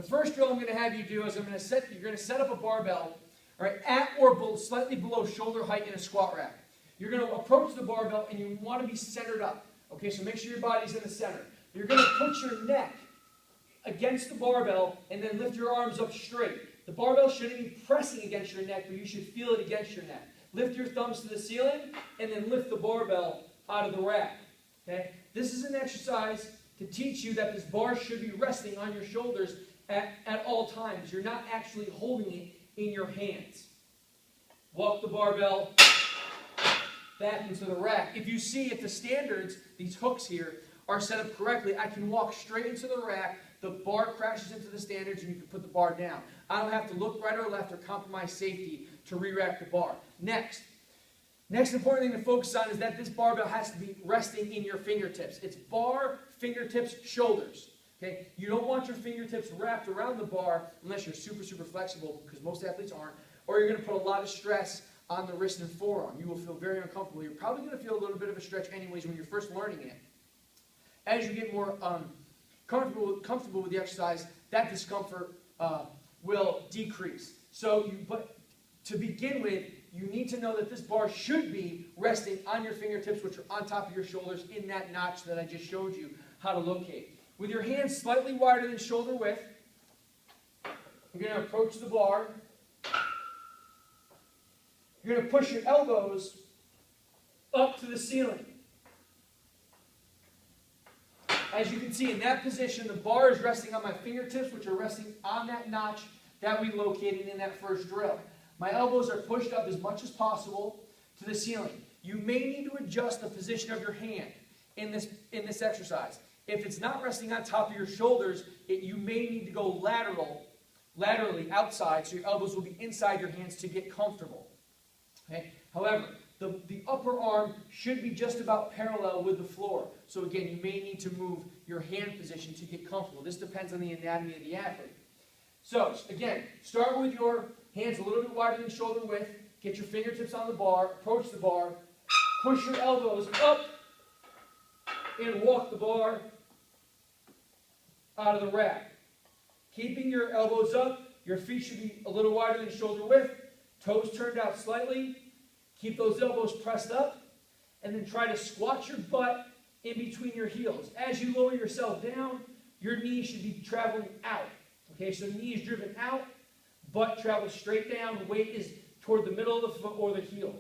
The first drill I'm going to have you do is you're going to set up a barbell, all right, at or slightly below shoulder height in a squat rack. You're going to approach the barbell and you want to be centered up. Okay, so make sure your body's in the center. You're going to put your neck against the barbell and then lift your arms up straight. The barbell shouldn't be pressing against your neck, but you should feel it against your neck. Lift your thumbs to the ceiling and then lift the barbell out of the rack. Okay? This is an exercise to teach you that this bar should be resting on your shoulders at all times. You're not actually holding it in your hands. Walk the barbell back into the rack. If you see, if the standards, these hooks here, are set up correctly, I can walk straight into the rack, the bar crashes into the standards, and you can put the bar down. I don't have to look right or left or compromise safety to re-rack the bar. Next important thing to focus on is that this barbell has to be resting in your fingertips. It's bar, fingertips, shoulders. Okay? You don't want your fingertips wrapped around the bar unless you're super, super flexible, because most athletes aren't, or you're going to put a lot of stress on the wrist and forearm. You will feel very uncomfortable. You're probably going to feel a little bit of a stretch anyways when you're first learning it. As you get more comfortable with the exercise, that discomfort will decrease. But to begin with, you need to know that this bar should be resting on your fingertips, which are on top of your shoulders in that notch that I just showed you how to locate. With your hands slightly wider than shoulder width, you're going to approach the bar. You're going to push your elbows up to the ceiling. As you can see, in that position, the bar is resting on my fingertips, which are resting on that notch that we located in that first drill. My elbows are pushed up as much as possible to the ceiling. You may need to adjust the position of your hand in this exercise. If it's not resting on top of your shoulders, you may need to go laterally outside, so your elbows will be inside your hands to get comfortable. Okay? However, the upper arm should be just about parallel with the floor. So again, you may need to move your hand position to get comfortable. This depends on the anatomy of the athlete. So again, start with your hands a little bit wider than shoulder width. Get your fingertips on the bar. Approach the bar. Push your elbows up and walk the bar out of the rack. Keeping your elbows up, your feet should be a little wider than shoulder width. Toes turned out slightly. Keep those elbows pressed up, and then try to squat your butt in between your heels. As you lower yourself down, your knees should be traveling out. Okay, so knees driven out, butt travels straight down, weight is toward the middle of the foot or the heel.